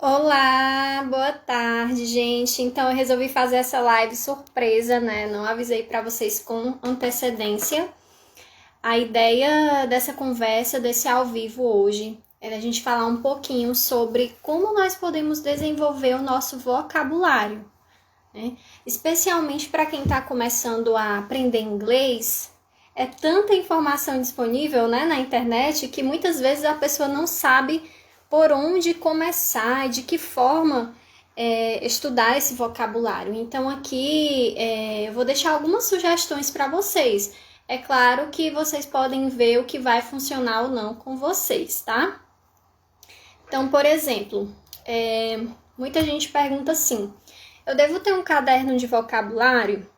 Olá, boa tarde, gente. Então, eu resolvi fazer essa live surpresa, né? Não avisei para vocês com antecedência. A ideia dessa conversa, desse ao vivo hoje, é a gente falar um pouquinho sobre como nós podemos desenvolver o nosso vocabulário, né? Especialmente para quem está começando a aprender inglês. É tanta informação disponível, né, na internet que muitas vezes a pessoa não sabe por onde começar, de que forma estudar esse vocabulário. Então aqui eu vou deixar algumas sugestões para vocês. É claro que vocês podem ver o que vai funcionar ou não com vocês, tá? Então, por exemplo, muita gente pergunta assim, eu devo ter um caderno de vocabulário?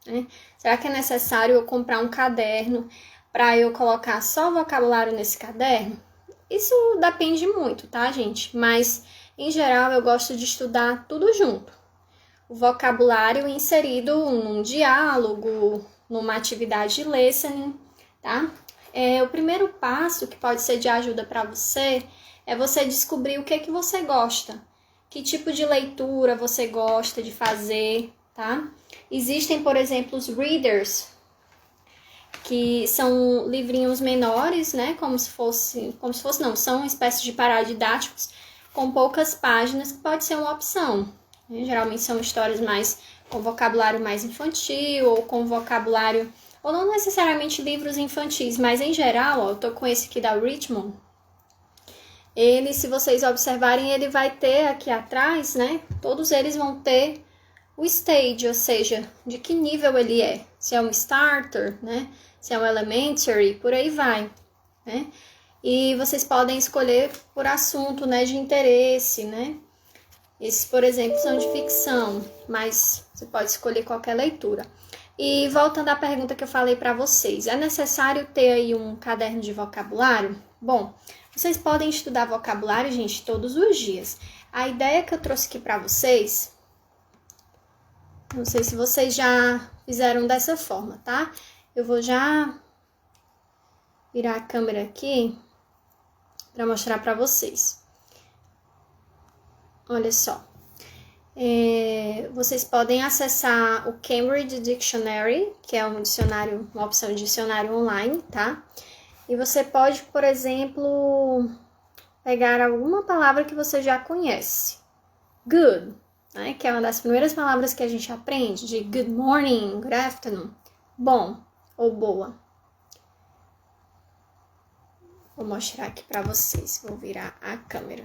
Né? Será que é necessário eu comprar um caderno para eu colocar só vocabulário nesse caderno? Isso depende muito, tá, gente? Mas, em geral, eu gosto de estudar tudo junto. O vocabulário inserido num diálogo, numa atividade de listening, tá? O primeiro passo que pode ser de ajuda para você é você descobrir o que você gosta. Que tipo de leitura você gosta de fazer, tá? Existem, por exemplo, os readers, que são livrinhos menores, né, não, são espécies de paradidáticos com poucas páginas, que pode ser uma opção, né? Geralmente são histórias mais com vocabulário mais infantil, ou com vocabulário, ou não necessariamente livros infantis, mas em geral, ó, eu tô com esse aqui da Richmond, ele, se vocês observarem, ele vai ter aqui atrás, né, todos eles vão ter o stage, ou seja, de que nível ele é, se é um starter, né, se é um elementary, por aí vai, né? E vocês podem escolher por assunto, né, de interesse, né? Esses, por exemplo, são de ficção, mas você pode escolher qualquer leitura. E voltando à pergunta que eu falei para vocês, é necessário ter aí um caderno de vocabulário? Bom, vocês podem estudar vocabulário, gente, todos os dias. A ideia que eu trouxe aqui para vocês, não sei se vocês já fizeram dessa forma, tá? Eu vou já virar a câmera aqui para mostrar para vocês. Olha só. Vocês podem acessar o Cambridge Dictionary, que é um dicionário, uma opção de dicionário online, tá? E você pode, por exemplo, pegar alguma palavra que você já conhece. Good, né? Que é uma das primeiras palavras que a gente aprende, de good morning, good afternoon. Bom ou boa. Vou mostrar aqui para vocês. Vou virar a câmera.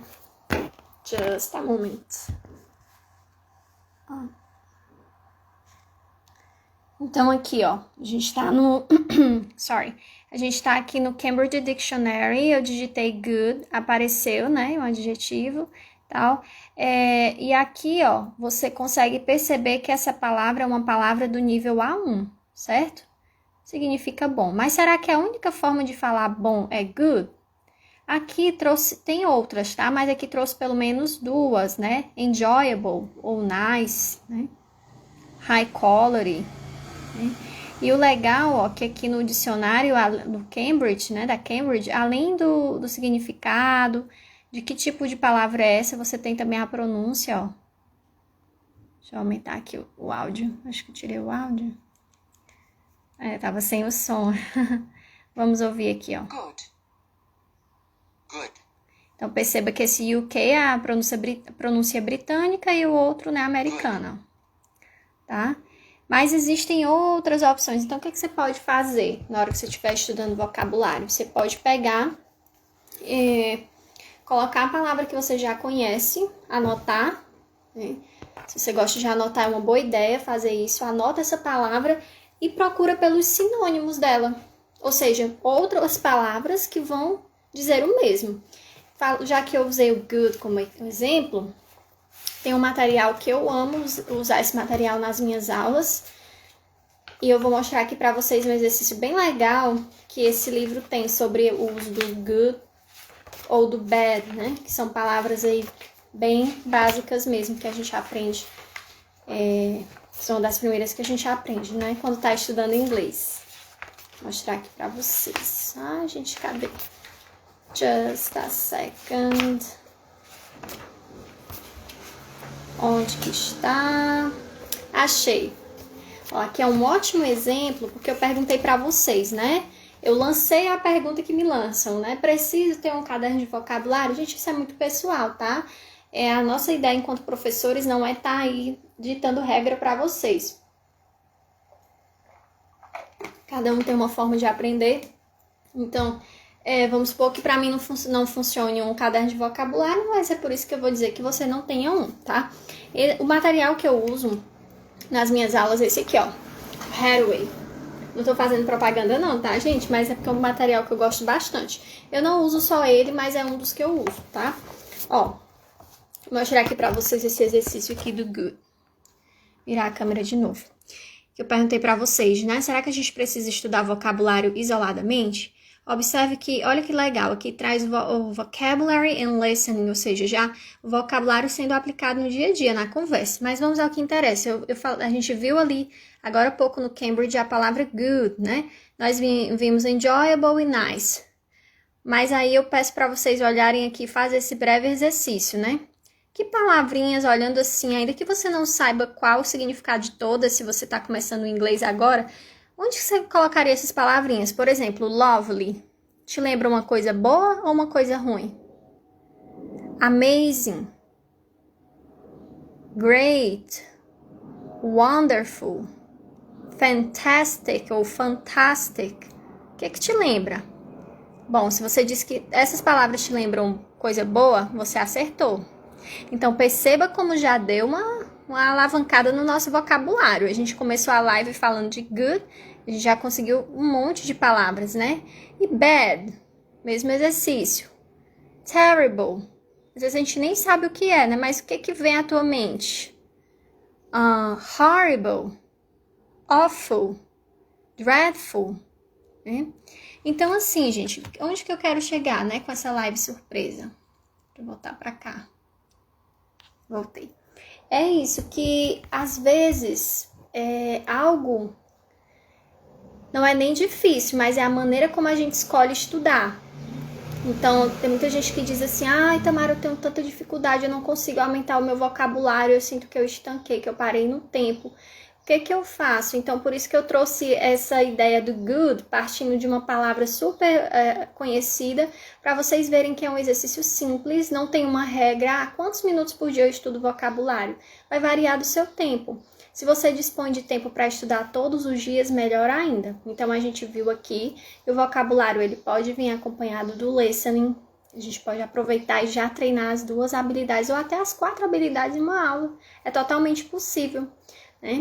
Just a moment. Então, aqui, ó. A gente tá no... A gente tá aqui no Cambridge Dictionary. Eu digitei good. Apareceu, né? Um adjetivo, tal. E aqui, ó, você consegue perceber que essa palavra é uma palavra do nível A1, certo? Significa bom. Mas será que a única forma de falar bom é good? Aqui tem outras, tá? Mas aqui trouxe pelo menos duas, né? Enjoyable ou nice, né? High quality, né? E o legal, ó, que aqui no dicionário do Cambridge, né? Da Cambridge, além do significado, de que tipo de palavra é essa, você tem também a pronúncia, ó. Deixa eu aumentar aqui o áudio. Acho que eu tirei o áudio. Tava sem o som. Vamos ouvir aqui, ó. Good. Good. Então, perceba que esse UK é a pronúncia britânica e o outro, né, americana. Tá? Mas existem outras opções. Então, o que você pode fazer na hora que você estiver estudando vocabulário? Você pode pegar, colocar a palavra que você já conhece, anotar, né? Se você gosta de anotar, é uma boa ideia fazer isso. Anota essa palavra e procura pelos sinônimos dela. Ou seja, outras palavras que vão dizer o mesmo. Já que eu usei o good como exemplo, tem um material que eu amo usar esse material nas minhas aulas. E eu vou mostrar aqui para vocês um exercício bem legal que esse livro tem sobre o uso do good ou do bad, né? Que são palavras aí bem básicas mesmo que a gente aprende. São das primeiras que a gente aprende, né? Quando tá estudando inglês. Vou mostrar aqui para vocês. Ah, gente, cadê? Just a second. Onde que está? Achei. Ó, aqui é um ótimo exemplo, porque eu perguntei para vocês, né? Eu lancei a pergunta que me lançam, né? Preciso ter um caderno de vocabulário? Gente, isso é muito pessoal, tá? A nossa ideia enquanto professores não é estar aí ditando regra para vocês. Cada um tem uma forma de aprender. Então, vamos supor que para mim não funcione um caderno de vocabulário, mas é por isso que eu vou dizer que você não tenha um, tá? O material que eu uso nas minhas aulas é esse aqui, ó. Hathaway. Não tô fazendo propaganda não, tá, gente? Mas é porque é um material que eu gosto bastante. Eu não uso só ele, mas é um dos que eu uso, tá? Ó, vou mostrar aqui pra vocês esse exercício aqui do good. Virar a câmera de novo. Que eu perguntei pra vocês, né? Será que a gente precisa estudar vocabulário isoladamente? Observe que, olha que legal, aqui traz o vocabulary and listening, ou seja, já o vocabulário sendo aplicado no dia a dia, na conversa. Mas vamos ao que interessa. A gente viu ali, agora há pouco no Cambridge, a palavra good, né? Nós vimos enjoyable e nice. Mas aí eu peço para vocês olharem aqui e fazer esse breve exercício, né? Que palavrinhas, olhando assim, ainda que você não saiba qual o significado de todas, se você está começando o inglês agora, onde você colocaria essas palavrinhas? Por exemplo, lovely. Te lembra uma coisa boa ou uma coisa ruim? Amazing. Great. Wonderful. Fantastic ou fantastic. O que te lembra? Bom, se você disse que essas palavras te lembram coisa boa, você acertou. Então, perceba como já deu uma alavancada no nosso vocabulário. A gente começou a live falando de good, a gente já conseguiu um monte de palavras, né? E bad, mesmo exercício. Terrible, às vezes a gente nem sabe o que é, né? Mas o que vem à tua mente? Horrible, awful, dreadful, né? Então, assim, gente, onde que eu quero chegar, né? Com essa live surpresa. Vou voltar pra cá. Voltei. É isso, que às vezes algo não é nem difícil, mas é a maneira como a gente escolhe estudar. Então, tem muita gente que diz assim, ai, Tamara, eu tenho tanta dificuldade, eu não consigo aumentar o meu vocabulário, eu sinto que eu estanquei, que eu parei no tempo. O que eu faço? Então, por isso que eu trouxe essa ideia do good, partindo de uma palavra super conhecida, para vocês verem que é um exercício simples, não tem uma regra, quantos minutos por dia eu estudo vocabulário? Vai variar do seu tempo. Se você dispõe de tempo para estudar todos os dias, melhor ainda. Então, a gente viu aqui que o vocabulário ele pode vir acompanhado do listening. A gente pode aproveitar e já treinar as 2 habilidades ou até as 4 habilidades em uma aula. É totalmente possível.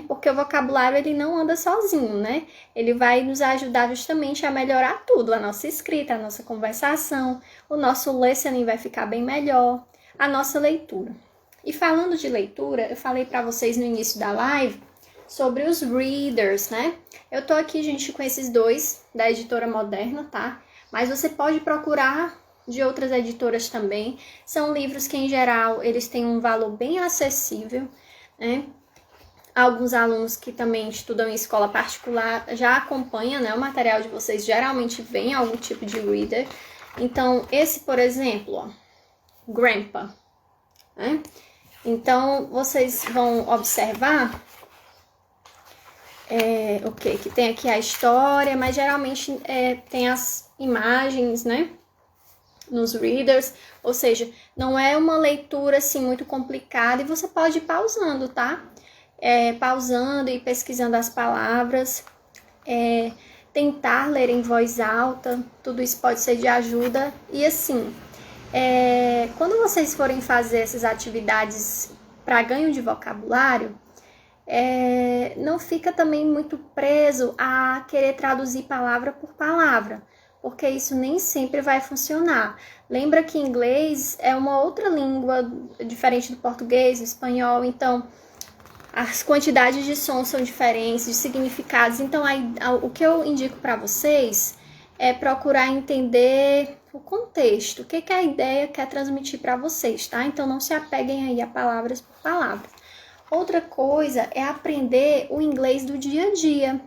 Porque o vocabulário ele não anda sozinho, né? Ele vai nos ajudar justamente a melhorar tudo, a nossa escrita, a nossa conversação, o nosso listening vai ficar bem melhor, a nossa leitura. E falando de leitura, eu falei para vocês no início da live sobre os readers, né? Eu tô aqui, gente, com esses 2 da editora Moderna, tá? Mas você pode procurar de outras editoras também. São livros que, em geral, eles têm um valor bem acessível, né? Alguns alunos que também estudam em escola particular já acompanham, né? O material de vocês geralmente vem algum tipo de reader. Então, esse, por exemplo, ó, Grandpa, né? Então, vocês vão observar que tem aqui a história, mas geralmente tem as imagens, né? Nos readers, ou seja, não é uma leitura assim muito complicada e você pode ir pausando, tá? Pausando e pesquisando as palavras, tentar ler em voz alta, tudo isso pode ser de ajuda. E assim, quando vocês forem fazer essas atividades para ganho de vocabulário, não fica também muito preso a querer traduzir palavra por palavra, porque isso nem sempre vai funcionar. Lembra que inglês é uma outra língua diferente do português, do espanhol, então as quantidades de sons são diferentes, de significados. Então, o que eu indico para vocês é procurar entender o contexto, o que a ideia quer transmitir para vocês, tá? Então, não se apeguem aí a palavras por palavras. Outra coisa é aprender o inglês do dia a dia.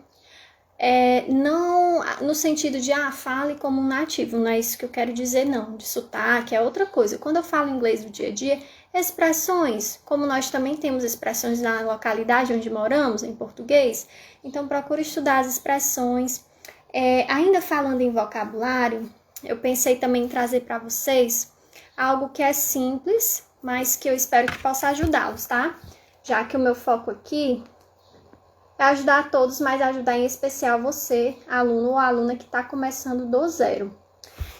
Não no sentido de, fale como um nativo, não é isso que eu quero dizer, não. De sotaque, é outra coisa. Quando eu falo inglês do dia a dia, expressões, como nós também temos expressões na localidade onde moramos, em português, então procure estudar as expressões. Ainda falando em vocabulário, eu pensei também em trazer para vocês algo que é simples, mas que eu espero que possa ajudá-los, tá? Já que o meu foco aqui é ajudar a todos, mas ajudar em especial você, aluno ou aluna que está começando do zero.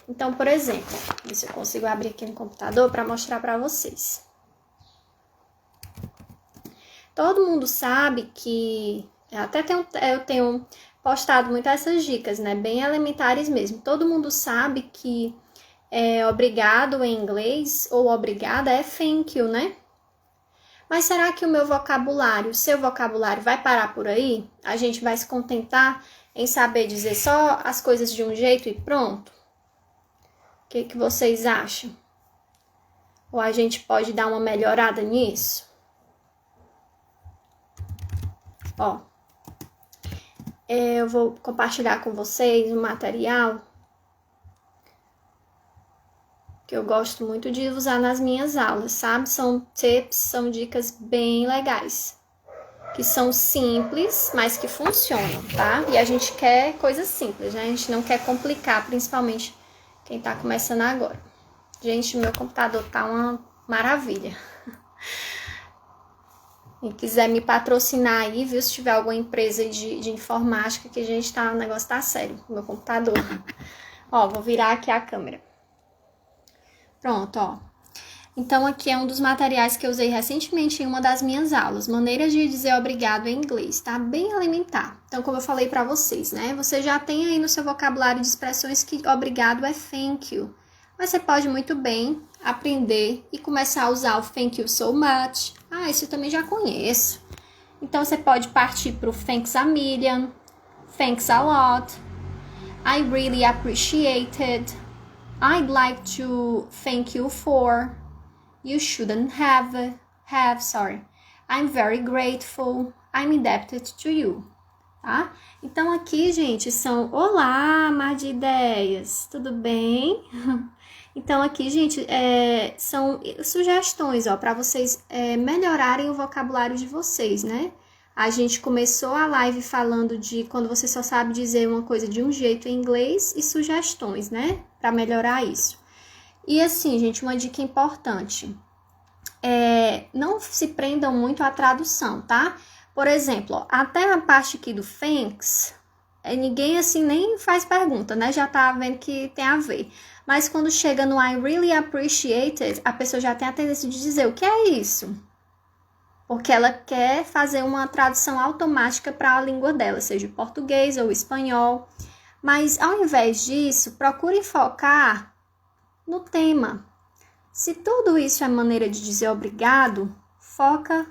Então, por exemplo, ver se eu consigo abrir aqui no computador para mostrar para vocês. Todo mundo sabe que, eu tenho postado muito essas dicas, né? Bem elementares mesmo. Todo mundo sabe que obrigado em inglês ou obrigada é thank you, né? Mas será que o seu vocabulário vai parar por aí? A gente vai se contentar em saber dizer só as coisas de um jeito e pronto? O que vocês acham? Ou a gente pode dar uma melhorada nisso? Ó, eu vou compartilhar com vocês um material que eu gosto muito de usar nas minhas aulas, sabe? São tips, são dicas bem legais, que são simples, mas que funcionam, tá? E a gente quer coisas simples, né? A gente não quer complicar, principalmente quem tá começando agora. Gente, meu computador tá uma maravilha. Quem quiser me patrocinar aí, viu? Se tiver alguma empresa de informática, que o negócio tá sério, meu computador. Ó, vou virar aqui a câmera. Pronto, ó. Então, aqui é um dos materiais que eu usei recentemente em uma das minhas aulas. Maneiras de dizer obrigado em inglês, tá? Bem elementar. Então, como eu falei pra vocês, né? Você já tem aí no seu vocabulário de expressões que obrigado é thank you. Mas você pode muito bem aprender e começar a usar o thank you so much. Isso eu também já conheço. Então, você pode partir pro thanks a million, thanks a lot, I really appreciate it, I'd like to thank you for, you shouldn't have, I'm very grateful, I'm indebted to you, tá? Então aqui, gente, olá, mar de ideias, tudo bem? Então aqui, gente, são sugestões, ó, para vocês melhorarem o vocabulário de vocês, né? A gente começou a live falando de quando você só sabe dizer uma coisa de um jeito em inglês e sugestões, né? Para melhorar isso. E assim, gente, uma dica importante. Não se prendam muito à tradução, tá? Por exemplo, ó, até a parte aqui do thanks, ninguém assim nem faz pergunta, né? Já tá vendo que tem a ver. Mas quando chega no I really appreciate it, a pessoa já tem a tendência de dizer o que é isso? Porque ela quer fazer uma tradução automática para a língua dela, seja português ou espanhol. Mas, ao invés disso, procure focar no tema. Se tudo isso é maneira de dizer obrigado, foca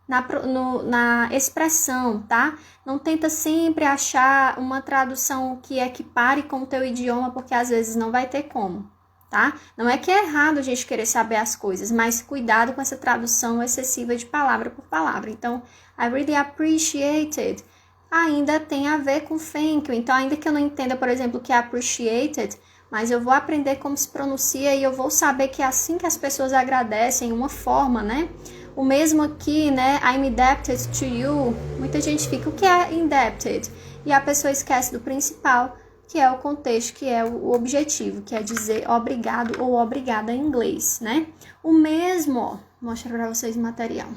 na expressão, tá? Não tenta sempre achar uma tradução que equipare com o teu idioma, porque às vezes não vai ter como. Tá? Não é que é errado a gente querer saber as coisas, mas cuidado com essa tradução excessiva de palavra por palavra. Então, I really appreciate it ainda tem a ver com thank you. Então, ainda que eu não entenda, por exemplo, o que é appreciated, mas eu vou aprender como se pronuncia e eu vou saber que é assim que as pessoas agradecem, uma forma, né? O mesmo aqui, né? I'm indebted to you. Muita gente fica, o que é indebted? E a pessoa esquece do principal, que é o contexto, que é o objetivo, que é dizer obrigado ou obrigada em inglês, né? O mesmo, ó, vou mostrar para vocês o material.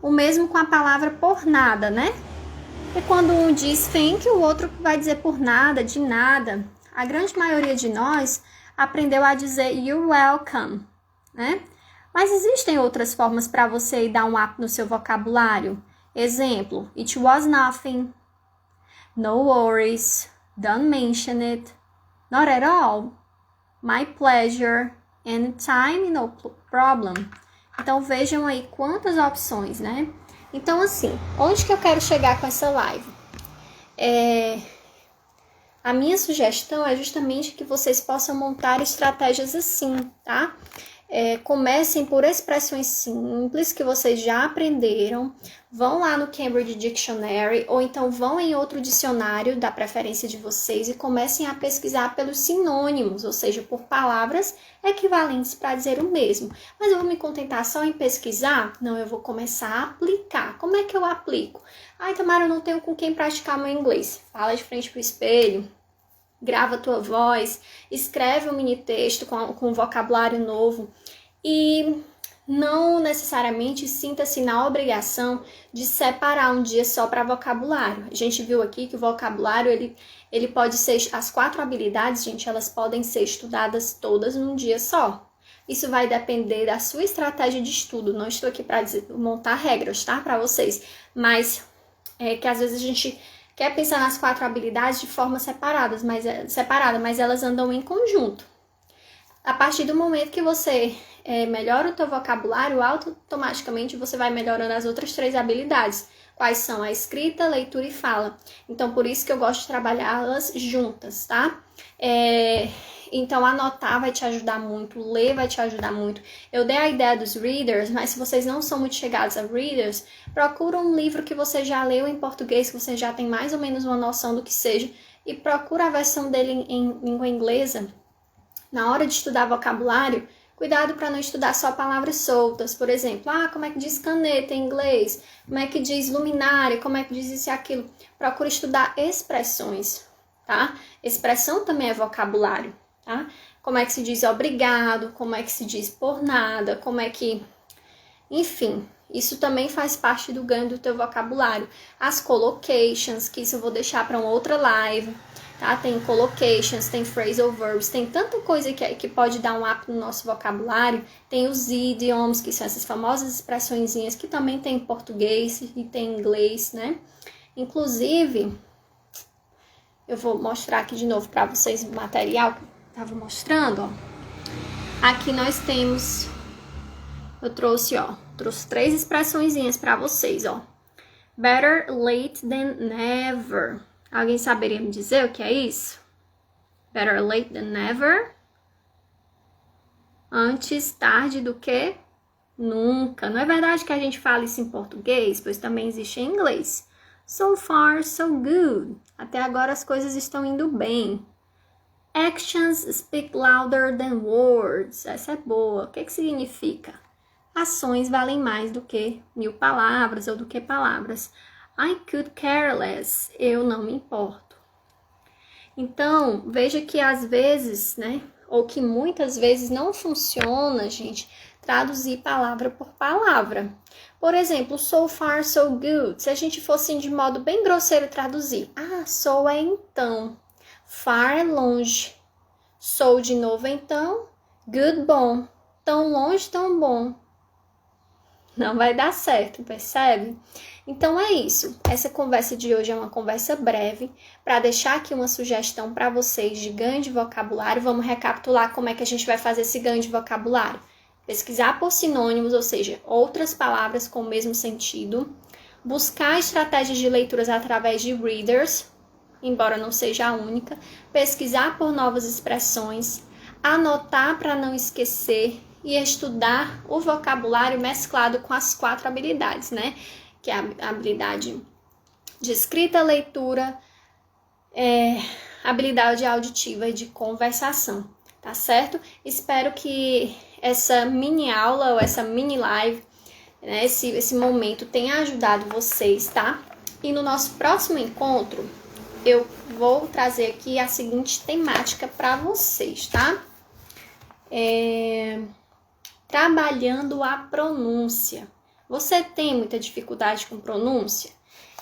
O mesmo com a palavra por nada, né? E quando um diz thank you, o outro vai dizer por nada, de nada. A grande maioria de nós aprendeu a dizer you're welcome, né? Mas existem outras formas para você dar um up no seu vocabulário. Exemplo, it was nothing, no worries, don't mention it, not at all, my pleasure, anytime, no problem. Então, vejam aí quantas opções, né? Então, assim, onde que eu quero chegar com essa live? A minha sugestão é justamente que vocês possam montar estratégias assim, tá? Comecem por expressões simples que vocês já aprenderam, vão lá no Cambridge Dictionary ou então vão em outro dicionário da preferência de vocês e comecem a pesquisar pelos sinônimos, ou seja, por palavras equivalentes para dizer o mesmo. Mas eu vou me contentar só em pesquisar? Não, eu vou começar a aplicar. Como é que eu aplico? Ai, Tamara, eu não tenho com quem praticar meu inglês. Fala de frente para o espelho. Grava a tua voz, escreve um mini texto com um vocabulário novo e não necessariamente sinta-se na obrigação de separar um dia só para vocabulário. A gente viu aqui que o vocabulário, ele pode ser, as 4 habilidades, gente, elas podem ser estudadas todas num dia só. Isso vai depender da sua estratégia de estudo. Não estou aqui para montar regras, tá, para vocês, mas que às vezes a gente quer pensar nas 4 habilidades de forma separada, mas elas andam em conjunto. A partir do momento que você melhora o teu vocabulário, automaticamente você vai melhorando as outras 3 habilidades. Quais são? A escrita, leitura e fala. Então, por isso que eu gosto de trabalhá-las juntas, tá? Então, anotar vai te ajudar muito, ler vai te ajudar muito. Eu dei a ideia dos readers, mas se vocês não são muito chegados a readers, procura um livro que você já leu em português, que você já tem mais ou menos uma noção do que seja, e procura a versão dele em língua inglesa. Na hora de estudar vocabulário, cuidado para não estudar só palavras soltas. Por exemplo, como é que diz caneta em inglês? Como é que diz luminária? Como é que diz isso e aquilo? Procura estudar expressões, tá? Expressão também é vocabulário. Tá? Como é que se diz obrigado, como é que se diz por nada, como é que... Enfim, isso também faz parte do ganho do teu vocabulário. As collocations, que isso eu vou deixar para uma outra live, tá? Tem collocations, tem phrasal verbs, tem tanta coisa que pode dar um up no nosso vocabulário. Tem os idioms, que são essas famosas expressõezinhas que também tem em português e tem em inglês, né? Inclusive, eu vou mostrar aqui de novo para vocês o material tava mostrando, ó. Aqui nós temos, eu trouxe 3 expressõezinhas para vocês, ó. Better late than never. Alguém saberia me dizer o que é isso? Better late than never. Antes tarde do que nunca. Não é verdade que a gente fala isso em português? Pois também existe em inglês. So far, so good. Até agora as coisas estão indo bem. Actions speak louder than words. Essa é boa. O que significa? Ações valem mais do que 1000 palavras ou do que palavras. I could care less. Eu não me importo. Então, veja que às vezes, né, ou que muitas vezes não funciona, gente, traduzir palavra por palavra. Por exemplo, so far, so good. Se a gente fosse de modo bem grosseiro traduzir. So é então. Far é longe. So de novo então. Good, bom. Tão longe, tão bom. Não vai dar certo, percebe? Então é isso. Essa conversa de hoje é uma conversa breve para deixar aqui uma sugestão para vocês de ganho de vocabulário. Vamos recapitular como é que a gente vai fazer esse ganho de vocabulário. Pesquisar por sinônimos, ou seja, outras palavras com o mesmo sentido. Buscar estratégias de leituras através de readers, embora não seja a única. Pesquisar por novas expressões. Anotar para não esquecer. E estudar o vocabulário mesclado com as 4 habilidades, né? Que é a habilidade de escrita, leitura, habilidade auditiva e de conversação, tá certo? Espero que essa mini aula ou essa mini live, né, esse momento tenha ajudado vocês, tá? E no nosso próximo encontro, eu vou trazer aqui a seguinte temática para vocês, tá? Trabalhando a pronúncia. Você tem muita dificuldade com pronúncia?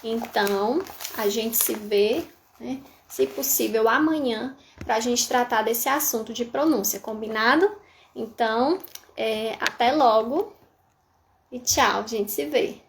Então, a gente se vê, né, se possível, amanhã, para a gente tratar desse assunto de pronúncia, combinado? Então, até logo e tchau, a gente se vê.